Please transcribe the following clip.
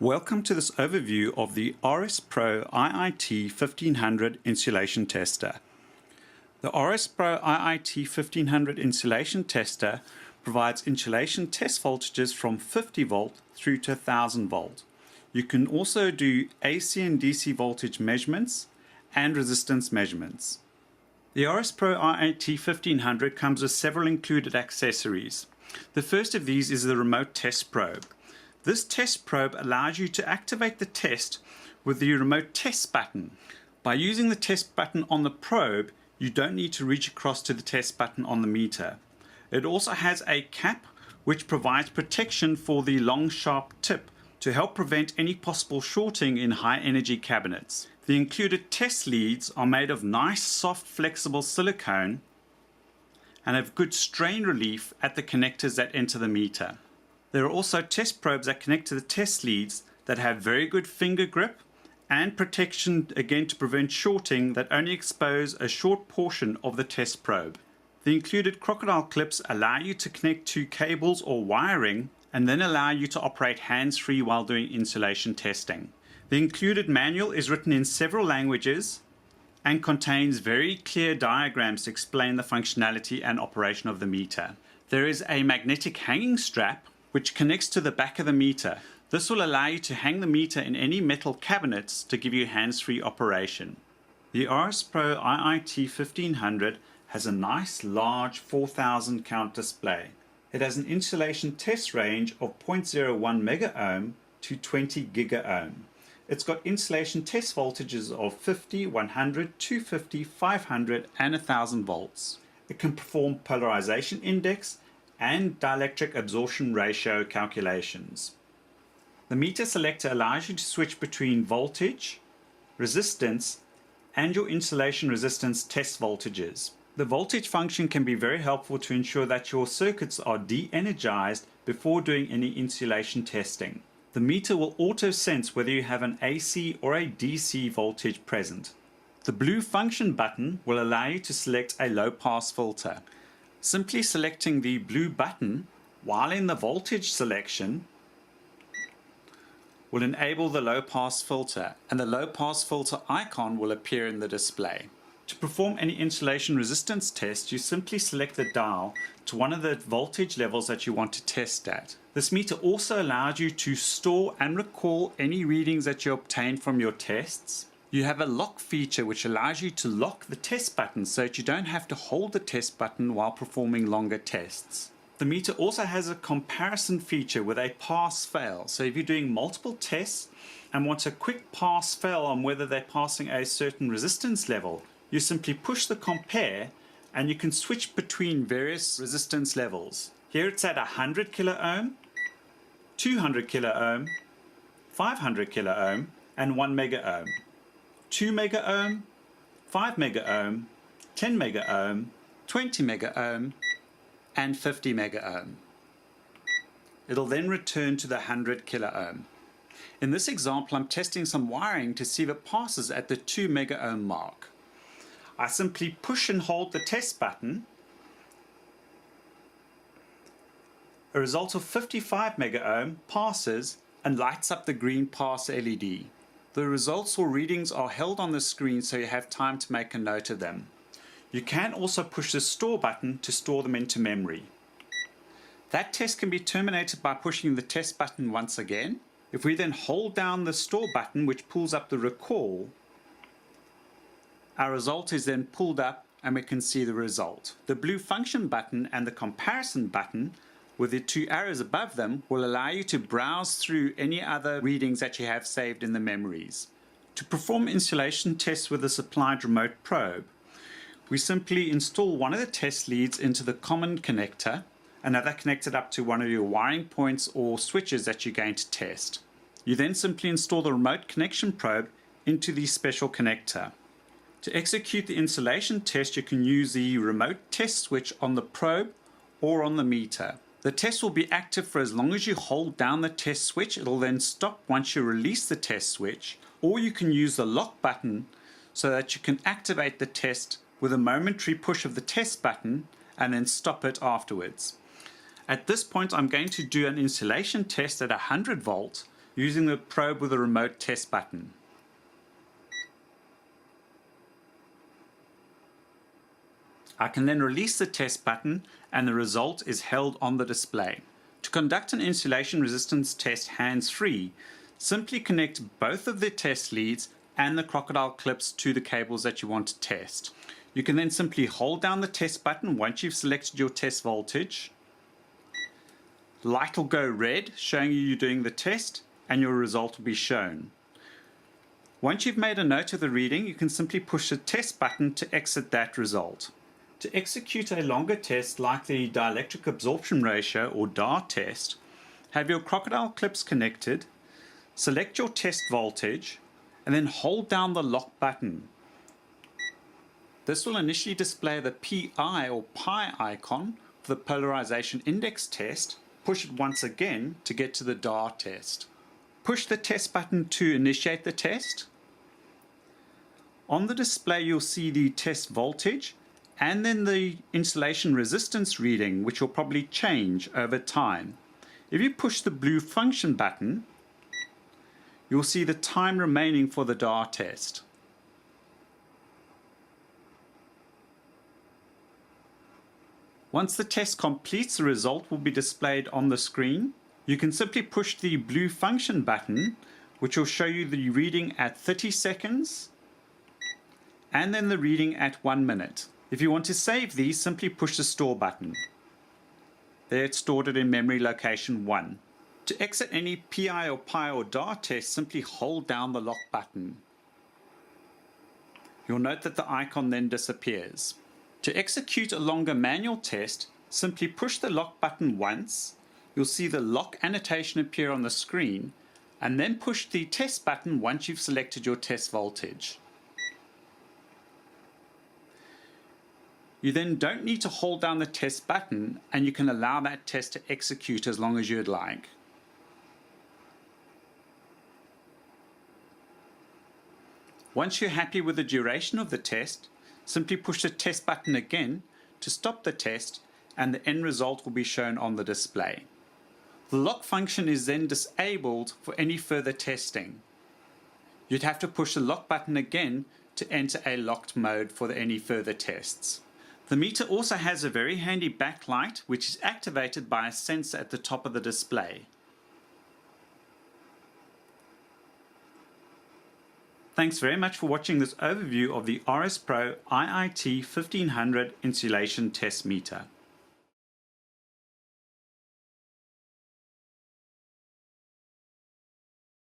Welcome to this overview of the RS Pro IIT-1500 Insulation Tester. The RS Pro IIT-1500 Insulation Tester provides insulation test voltages from 50 volt through to 1000 volt. You can also do AC and DC voltage measurements and resistance measurements. The RS Pro IIT-1500 comes with several included accessories. The first of these is the remote test probe. This test probe allows you to activate the test with the remote test button. By using the test button on the probe, you don't need to reach across to the test button on the meter. It also has a cap which provides protection for the long sharp tip to help prevent any possible shorting in high energy cabinets. The included test leads are made of nice soft flexible silicone and have good strain relief at the connectors that enter the meter. There are also test probes that connect to the test leads that have very good finger grip and protection again to prevent shorting that only expose a short portion of the test probe. The included crocodile clips allow you to connect to cables or wiring and then allow you to operate hands-free while doing insulation testing. The included manual is written in several languages and contains very clear diagrams to explain the functionality and operation of the meter. There is a magnetic hanging strap which connects to the back of the meter. This will allow you to hang the meter in any metal cabinets to give you hands-free operation. The RS Pro IIT-1500 has a nice large 4000 count display. It has an insulation test range of 0.01 mega ohm to 20 giga ohm. It's got insulation test voltages of 50, 100, 250, 500 and 1000 volts. It can perform polarization index and dielectric absorption ratio calculations. The meter selector allows you to switch between voltage, resistance, and your insulation resistance test voltages. The voltage function can be very helpful to ensure that your circuits are de-energized before doing any insulation testing. The meter will auto-sense whether you have an AC or a DC voltage present. The blue function button will allow you to select a low-pass filter. Simply selecting the blue button while in the voltage selection will enable the low-pass filter, and the low-pass filter icon will appear in the display. To perform any insulation resistance test, you simply select the dial to one of the voltage levels that you want to test at. This meter also allows you to store and recall any readings that you obtain from your tests. You have a lock feature which allows you to lock the test button so that you don't have to hold the test button while performing longer tests. The meter also has a comparison feature with a pass-fail. So if you're doing multiple tests and want a quick pass-fail on whether they're passing a certain resistance level, you simply push the compare and you can switch between various resistance levels. Here it's at 100 kilo ohm, 200 kilo ohm, 500 kilo ohm and 1 mega ohm. 2 mega ohm, 5 mega ohm, 10 mega ohm, 20 mega ohm, and 50 mega ohm. It'll then return to the 100 kilo ohm. In this example, I'm testing some wiring to see if it passes at the 2 mega ohm mark. I simply push and hold the test button. A result of 55 mega ohm passes and lights up the green pass LED. The results or readings are held on the screen so you have time to make a note of them. You can also push the store button to store them into memory. That test can be terminated by pushing the test button once again. If we then hold down the store button, which pulls up the recall, our result is then pulled up and we can see the result. The blue function button and the comparison button with the two arrows above them will allow you to browse through any other readings that you have saved in the memories. To perform insulation tests with a supplied remote probe, we simply install one of the test leads into the common connector and have that connected up to one of your wiring points or switches that you're going to test. You then simply install the remote connection probe into the special connector. To execute the insulation test, you can use the remote test switch on the probe or on the meter. The test will be active for as long as you hold down the test switch. It'll then stop once you release the test switch, or you can use the lock button so that you can activate the test with a momentary push of the test button and then stop it afterwards. At this point, I'm going to do an insulation test at 100 volt using the probe with a remote test button. I can then release the test button and the result is held on the display. To conduct an insulation resistance test hands-free, simply connect both of the test leads and the crocodile clips to the cables that you want to test. You can then simply hold down the test button once you've selected your test voltage. Light will go red, showing you're doing the test, and your result will be shown. Once you've made a note of the reading, you can simply push the test button to exit that result. To execute a longer test like the dielectric absorption ratio or DAR test, have your crocodile clips connected, select your test voltage, and then hold down the lock button. This will initially display the PI or pi icon for the polarization index test. Push it once again to get to the DAR test. Push the test button to initiate the test. On the display you'll see the test voltage and then the insulation resistance reading, which will probably change over time. If you push the blue function button, you'll see the time remaining for the DAR test. Once the test completes, the result will be displayed on the screen. You can simply push the blue function button, which will show you the reading at 30 seconds and then the reading at 1 minute. If you want to save these, simply push the store button. There it's stored it in memory location 1. To exit any PI or pi or DAR test, simply hold down the lock button. You'll note that the icon then disappears. To execute a longer manual test, simply push the lock button once. You'll see the lock annotation appear on the screen, and then push the test button once you've selected your test voltage. You then don't need to hold down the test button, and you can allow that test to execute as long as you'd like. Once you're happy with the duration of the test, simply push the test button again to stop the test, and the end result will be shown on the display. The lock function is then disabled for any further testing. You'd have to push the lock button again to enter a locked mode for any further tests. The meter also has a very handy backlight, which is activated by a sensor at the top of the display. Thanks very much for watching this overview of the RS Pro IIT-1500 Insulation Test Meter.